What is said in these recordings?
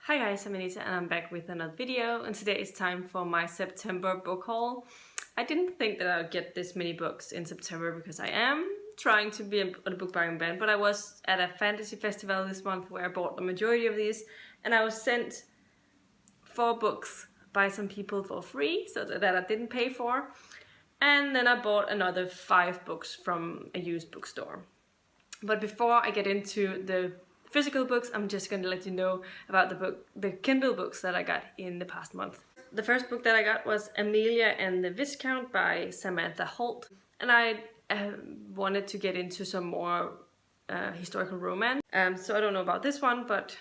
Hi guys, I'm Anita and I'm back with another video, and today is time for my September book haul. I didn't think that I would get this many books in September because I am trying to be on a book buying ban, but I was at a fantasy festival this month where I bought the majority of these, and I was sent 4 books by some people for free, so that I didn't pay for, and then I bought another 5 books from a used bookstore. But before I get into the physical books, I'm just going to let you know about the Kindle books that I got in the past month. The first book that I got was Amelia and the Viscount by Samantha Holt, and I wanted to get into some more historical romance. So I don't know about this one, but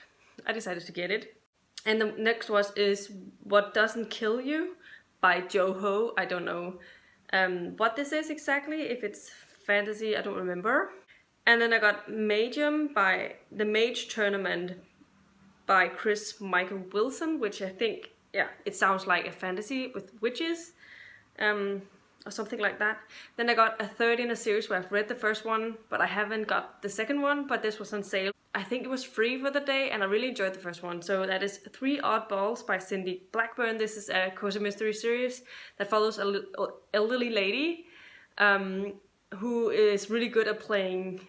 I decided to get it. And the next is What Doesn't Kill You by Jo Ho. I don't know what this is exactly, if it's fantasy, I don't remember. And then I got Magium by The Mage Tournament by Chris Michael Wilson, which I think, yeah, it sounds like a fantasy with witches, or something like that. Then I got a third in a series where I've read the first one, but I haven't got the second one, but this was on sale. I think it was free for the day, and I really enjoyed the first one. So that is Three Oddballs by Cindy Blackburn. This is a cozy mystery series that follows a elderly lady who is really good at playing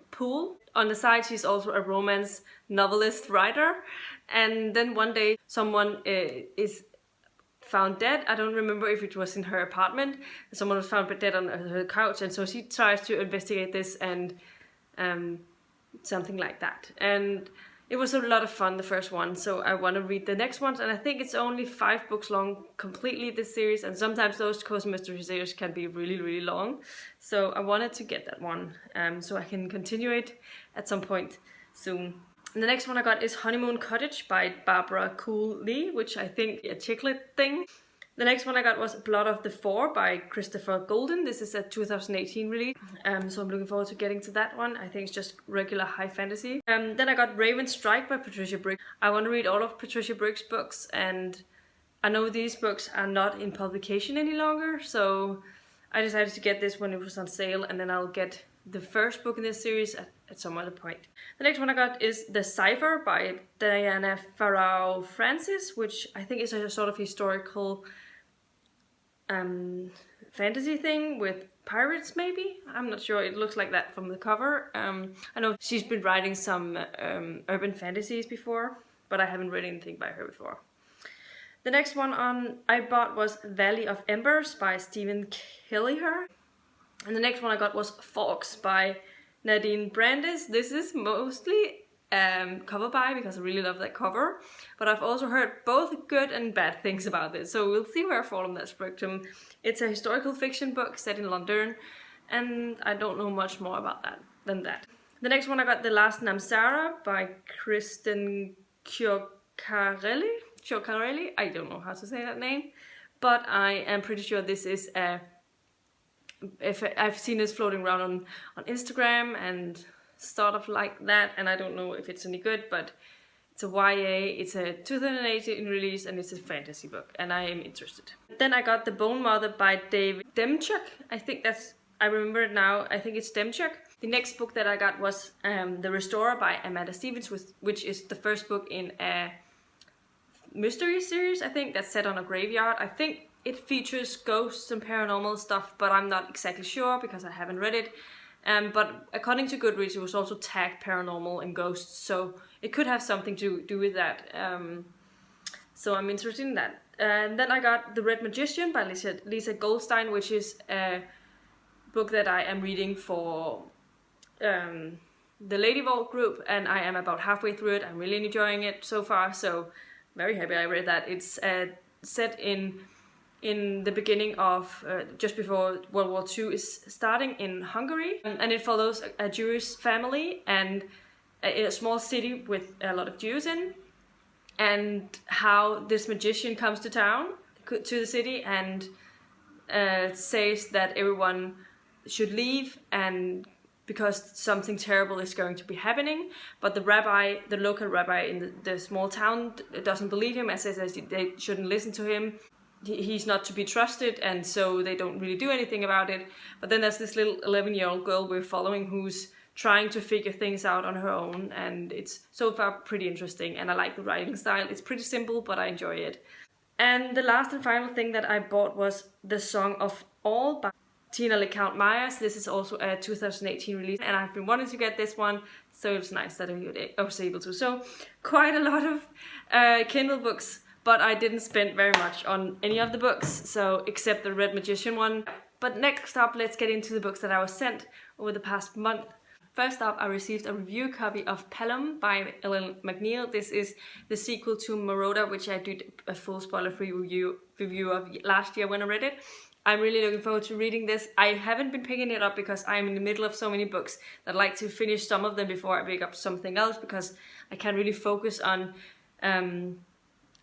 pool. On the side, she's also a romance novelist writer. And then one day, someone is found dead. I don't remember if it was in her apartment. Someone was found dead on her couch, and so she tries to investigate this and something like that. And it was a lot of fun, the first one, so I want to read the next ones, and I think it's only 5 books long completely, this series, and sometimes those cozy mystery series can be really, really long. So I wanted to get that one, so I can continue it at some point soon. And the next one I got is Honeymoon Cottage by Barbara Cooley, which I think is a chicklet thing. The next one I got was Blood of the Four by Christopher Golden. This is a 2018 release, so I'm looking forward to getting to that one. I think it's just regular high fantasy. Then I got Raven Strike by Patricia Briggs. I want to read all of Patricia Briggs' books, and I know these books are not in publication any longer, so I decided to get this when it was on sale, and then I'll get the first book in this series at some other point. The next one I got is The Cipher by Diana Farrow Francis, which I think is a sort of historical fantasy thing with pirates, maybe? I'm not sure, it looks like that from the cover. I know she's been writing some urban fantasies before, but I haven't read anything by her before. The next one I bought was Valley of Embers by Stephen Kelleher. And the next one I got was Forks by Nadine Brandes. This is mostly cover buy because I really love that cover, but I've also heard both good and bad things about this, so we'll see where I fall on that spectrum. It's a historical fiction book set in London, and I don't know much more about that than that. The next one I got The Last Namsara by Kristen Cioccarelli. I don't know how to say that name, but I am pretty sure this is if I've seen this floating around on Instagram and sort of like that, and I don't know if it's any good, but it's a YA, it's a 2018 release, and it's a fantasy book, and I am interested. Then I got The Bone Mother by David Demchuk. I remember it now, I think it's Demchuk. The next book that I got was The Restorer by Amanda Stevens, which is the first book in a mystery series, I think, that's set on a graveyard. I think it features ghosts and paranormal stuff, but I'm not exactly sure because I haven't read it. But according to Goodreads, it was also tagged paranormal and ghosts, so it could have something to do with that. So I'm interested in that. And then I got The Red Magician by Lisa Goldstein, which is a book that I am reading for the Lady Vault group, and I am about halfway through it. I'm really enjoying it so far, so very happy I read that. It's set in the beginning of, just before World War II is starting in Hungary, and it follows a Jewish family and a small city with a lot of Jews in, and how this magician comes to the city and says that everyone should leave, and because something terrible is going to be happening, but the local rabbi in the small town doesn't believe him and says that they shouldn't listen to him. He's not to be trusted, and so they don't really do anything about it. But then there's this little 11-year-old girl we're following who's trying to figure things out on her own, and it's so far pretty interesting, and I like the writing style. It's pretty simple, but I enjoy it. And the last and final thing that I bought was The Song of All by Tina LeCount Myers. This is also a 2018 release, and I've been wanting to get this one, so it's nice that I was able to. So quite a lot of Kindle books, but I didn't spend very much on any of the books, so except the Red Magician one. But next up, let's get into the books that I was sent over the past month. First up, I received a review copy of Pelham by Ellen McNeil. This is the sequel to Marauder, which I did a full spoiler-free review of last year when I read it. I'm really looking forward to reading this. I haven't been picking it up because I'm in the middle of so many books that I like to finish some of them before I pick up something else, because I can't really focus on...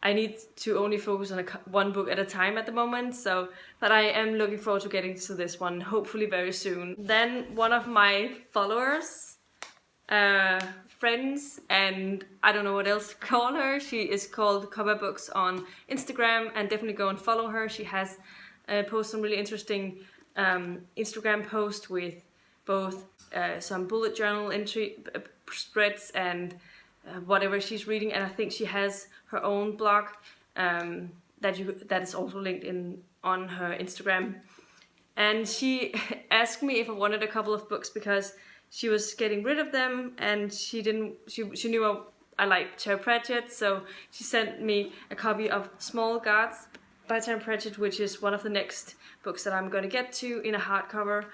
I need to only focus on one book at a time at the moment, so but I am looking forward to getting to this one, hopefully very soon. Then one of my followers, friends, and I don't know what else to call her, she is called Cover Books on Instagram, and definitely go and follow her. She has posted some really interesting Instagram posts with both some bullet journal entry spreads and whatever she's reading, and I think she has her own blog that is also linked on her Instagram. And she asked me if I wanted a couple of books because she was getting rid of them, and she knew I liked Terry Pratchett, so she sent me a copy of Small Gods by Terry Pratchett, which is one of the next books that I'm going to get to in a hardcover.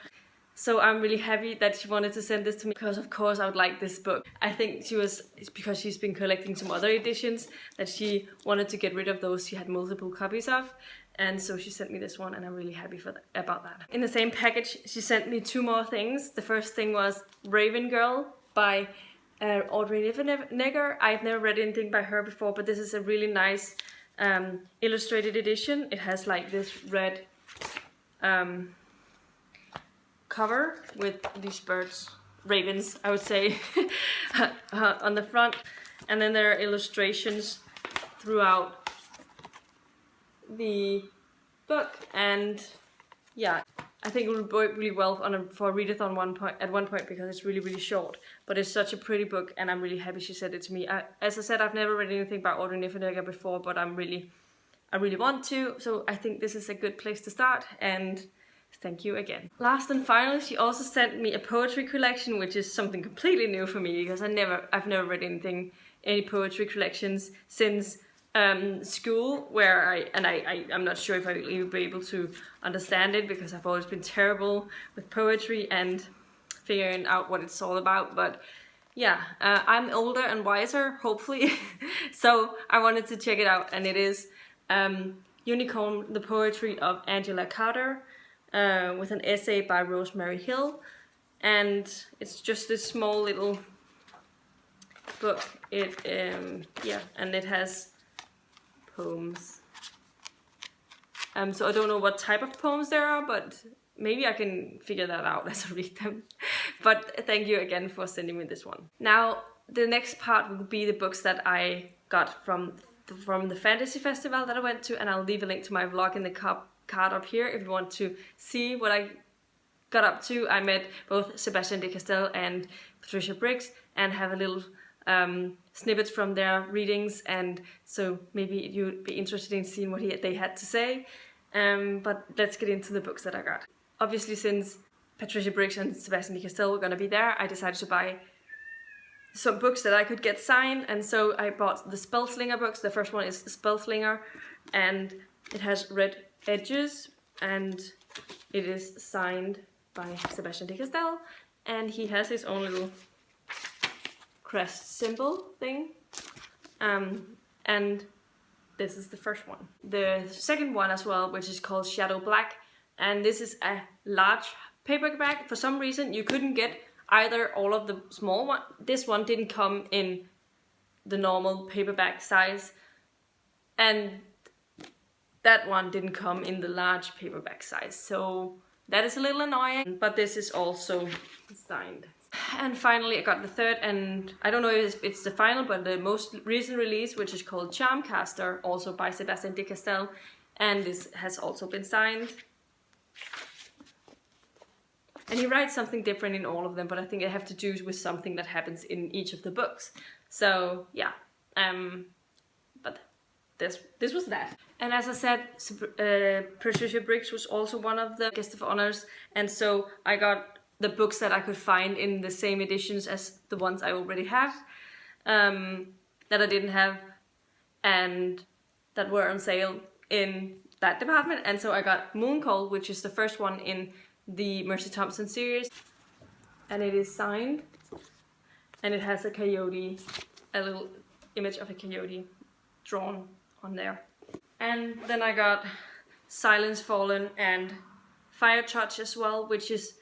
So I'm really happy that she wanted to send this to me, because of course I would like this book. I think it's because she's been collecting some other editions that she wanted to get rid of those she had multiple copies of. And so she sent me this one, and I'm really happy about that. In the same package, she sent me two more things. The first thing was Raven Girl by Audrey Niffenegger. I've never read anything by her before, but this is a really nice illustrated edition. It has like this red cover with these birds, ravens I would say, on the front, and then there are illustrations throughout the book. And yeah, I think it would work really well for a readathon at one point because it's really short, but it's such a pretty book, and I'm really happy she sent it to me. As I said, I've never read anything by Audrey Niffenegger before, but I really want to, so I think this is a good place to start, and thank you again. Last and finally, she also sent me a poetry collection, which is something completely new for me because I've never read any poetry collections since school, where I'm not sure if I will even be able to understand it because I've always been terrible with poetry and figuring out what it's all about. But yeah, I'm older and wiser, hopefully, so I wanted to check it out, and it is Unicorn, the poetry of Angela Carter, with an essay by Rosemary Hill, and it's just this small little book. Yeah, and it has poems. So I don't know what type of poems there are, but maybe I can figure that out as I read them. But thank you again for sending me this one. Now the next part will be the books that I got from the fantasy festival that I went to, and I'll leave a link to my vlog in the card up here if you want to see what I got up to. I met both Sebastian de Castell and Patricia Briggs and have a little snippets from their readings, and so maybe you'd be interested in seeing what they had to say. But let's get into the books that I got. Obviously, since Patricia Briggs and Sebastian de Castell were going to be there, I decided to buy some books that I could get signed, and so I bought the Spellslinger books. The first one is Spellslinger, and it has red edges, and it is signed by Sebastian de Castell, and he has his own little crest symbol thing, and this is the first one. The second one as well, which is called Shadow Black, and this is a large paperback. For some reason you couldn't get either all of the small one. This one didn't come in the normal paperback size, and that one didn't come in the large paperback size, so that is a little annoying, but this is also signed. And finally I got the third, and I don't know if it's the final, but the most recent release, which is called Charmcaster, also by Sebastian de Castell, and this has also been signed. And he writes something different in all of them, but I think it have to do with something that happens in each of the books. So yeah, but this was that. And as I said, Patricia Briggs was also one of the guest of honors, and so I got the books that I could find in the same editions as the ones I already had, that I didn't have, and that were on sale in that department. And so I got Mooncall, which is the first one in the Mercy Thompson series, and it is signed, and it has a coyote, a little image of a coyote drawn on there. And then I got Silence Fallen and Fire Touch as well, which is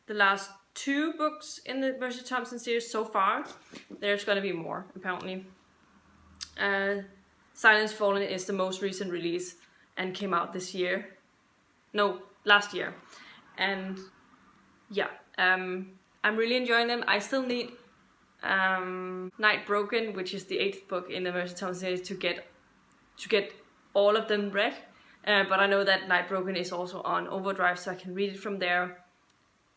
the last 2 books in the Mercy Thompson series so far. There's gonna be more, apparently. Silence Fallen is the most recent release and came out this year. No, last year. And yeah, I'm really enjoying them. I still need Night Broken, which is the 8th book in the Mercy Thompson series, to get all of them read. But I know that Night Broken is also on Overdrive, so I can read it from there.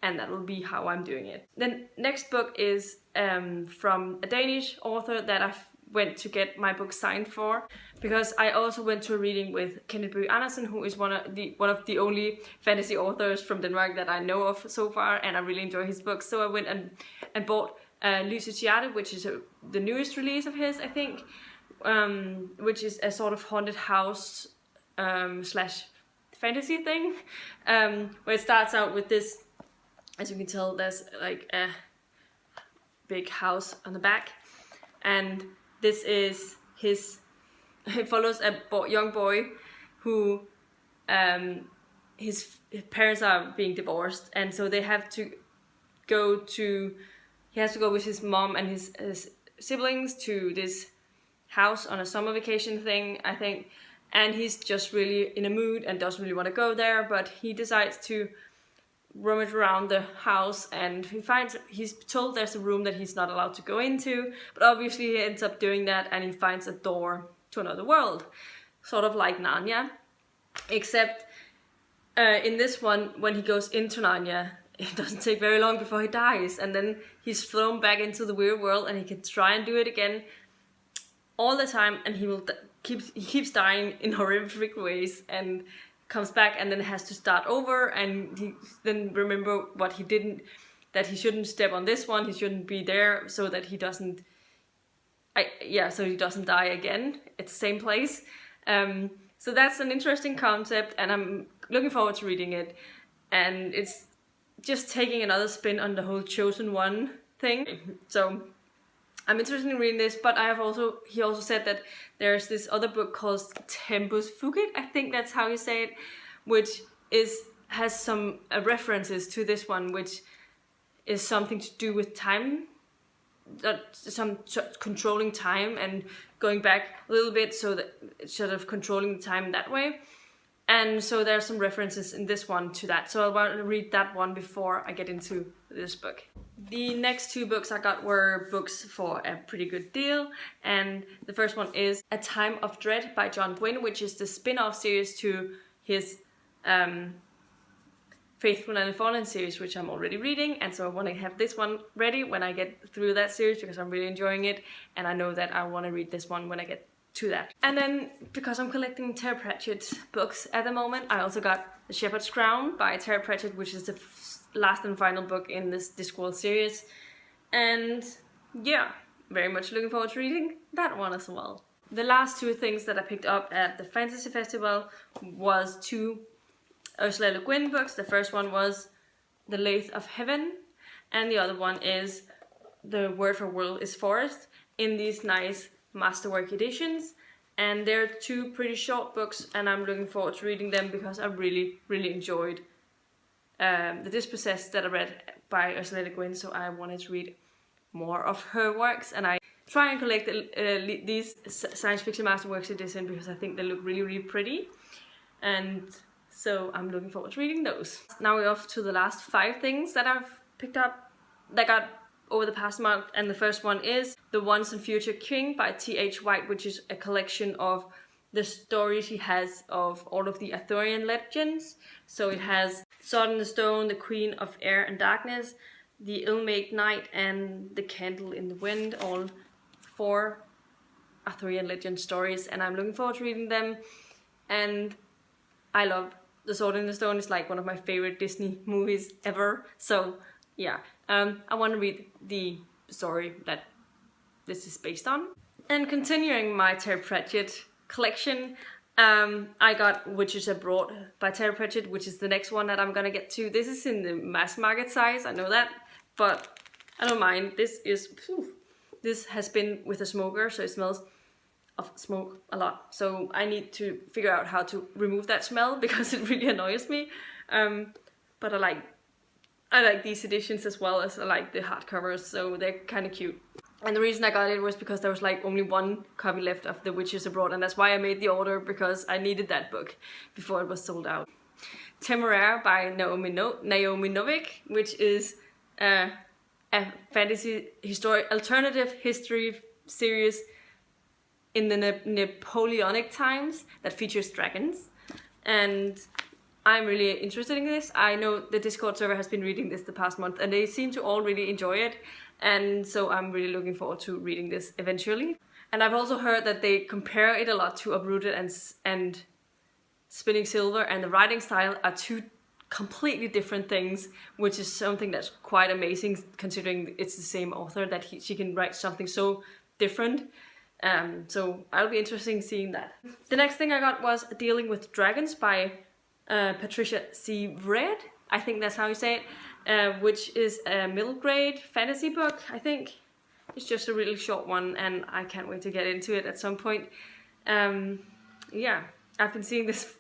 And that will be how I'm doing it. The next book is from a Danish author that I went to get my book signed for, because I also went to a reading with Kenneth Bøgh Andersen, who is one of the only fantasy authors from Denmark that I know of so far, and I really enjoy his books. So I went and bought Lysets Hjerte, which is the newest release of his, I think, which is a sort of haunted house slash fantasy thing, where it starts out with this. As you can tell, there's like a big house on the back, and this is it follows a young boy who his parents are being divorced, and so they have to he has to go with his mom and his siblings to this house on a summer vacation thing, I think, and he's just really in a mood and doesn't really want to go there, but he decides to rummage around the house, and he's told there's a room that he's not allowed to go into, but obviously he ends up doing that, and he finds a door to another world, sort of like Narnia, except in this one, when he goes into Narnia, it doesn't take very long before he dies, and then he's thrown back into the weird world, and he can try and do it again all the time, and he keeps dying in horrific ways, and comes back and then has to start over, and he then remember what he didn't, that he shouldn't step on this one, he shouldn't be there, so that he doesn't die again at the same place. So that's an interesting concept, and I'm looking forward to reading it, and it's just taking another spin on the whole Chosen One thing. So I'm interested in reading this, but he also said that there's this other book called Tempus Fugit, I think that's how you say it, which has some references to this one, which is something to do with time, some controlling time and going back a little bit, so that it's sort of controlling the time that way. And so there are some references in this one to that, so I want to read that one before I get into this book. The next 2 books I got were books for a pretty good deal, and the first one is A Time of Dread by John Gwynne, which is the spin-off series to his Faithful and Fallen series, which I'm already reading, and so I want to have this one ready when I get through that series, because I'm really enjoying it, and I know that I want to read this one when I get to that. And then, because I'm collecting Terry Pratchett books at the moment, I also got The Shepherd's Crown by Terry Pratchett, which is the last and final book in this Discworld series, and yeah, very much looking forward to reading that one as well. The last 2 things that I picked up at the Fantasy Festival was 2 Ursula Le Guin books. The first one was The Lathe of Heaven, and the other one is The Word for World is Forest, in these nice masterwork editions, and they're 2 pretty short books, and I'm looking forward to reading them because I really enjoyed The Dispossessed that I read by Ursula Le Guin, so I wanted to read more of her works, and I try and collect these science fiction masterworks edition because I think they look really pretty, and so I'm looking forward to reading those. Now we're off to the last 5 things that I've picked up that got over the past month, and the first one is The Once and Future King by T.H. White, which is a collection of the story she has of all of the Arthurian legends. So it has Sword in the Stone, the Queen of Air and Darkness, the Ilmaid Knight, and the Candle in the Wind, all 4 Arthurian legend stories, and I'm looking forward to reading them. And I love The Sword in the Stone. It's like one of my favorite Disney movies ever. So yeah, I want to read the story that this is based on. And continuing my Terry Pratchett collection, I got Witches Abroad by Terry Pratchett, which is the next one that I'm gonna get to. This is in the mass market size, I know that, but I don't mind. This has been with a smoker, so it smells of smoke a lot. So I need to figure out how to remove that smell because it really annoys me. But I like these editions as well as I like the hardcovers, so they're kind of cute. And the reason I got it was because there was like only 1 copy left of The Witches Abroad, and that's why I made the order, because I needed that book before it was sold out. Temeraire by Naomi Novik, which is a fantasy alternative history series in the Napoleonic times that features dragons. And I'm really interested in this. I know the Discord server has been reading this the past month and they seem to all really enjoy it. And so I'm really looking forward to reading this eventually. And I've also heard that they compare it a lot to Uprooted and Spinning Silver, and the writing style are 2 completely different things, which is something that's quite amazing considering it's the same author, that she can write something so different. So I'll be interested in seeing that. The next thing I got was Dealing with Dragons by Patricia C. Red, I think that's how you say it, which is a middle grade fantasy book, I think. It's just a really short one and I can't wait to get into it at some point. Yeah, I've been seeing this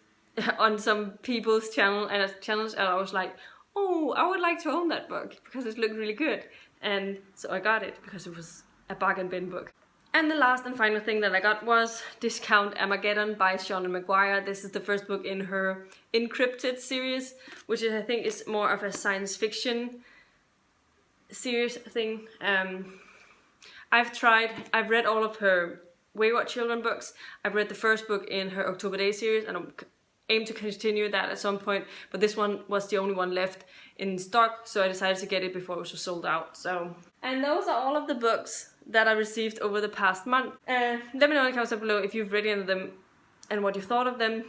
on some people's channels and I was like, oh, I would like to own that book because it looked really good. And so I got it because it was a bargain bin book. And the last and final thing that I got was Discount Armageddon by Seanan McGuire. This is the first book in her Encrypted series, which I think is more of a science fiction series thing. I've read all of her Wayward Children books. I've read the first book in her October Days series and I aim to continue that at some point, but this one was the only one left in stock, so I decided to get it before it was sold out. And those are all of the books that I received over the past month. Let me know in the comments down below if you've read any of them and what you thought of them,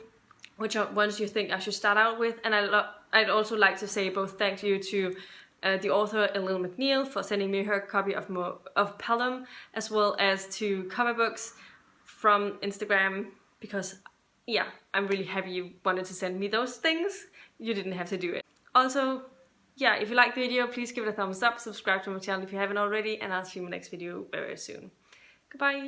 which ones you think I should start out with. And I'd also like to say both thank you to the author Elil McNeil for sending me her copy of Pelham, as well as to Comic Books from Instagram, because yeah, I'm really happy you wanted to send me those things. You didn't have to do it. Also, yeah, if you liked the video, please give it a thumbs up, subscribe to my channel if you haven't already, and I'll see you in my next video very soon. Goodbye!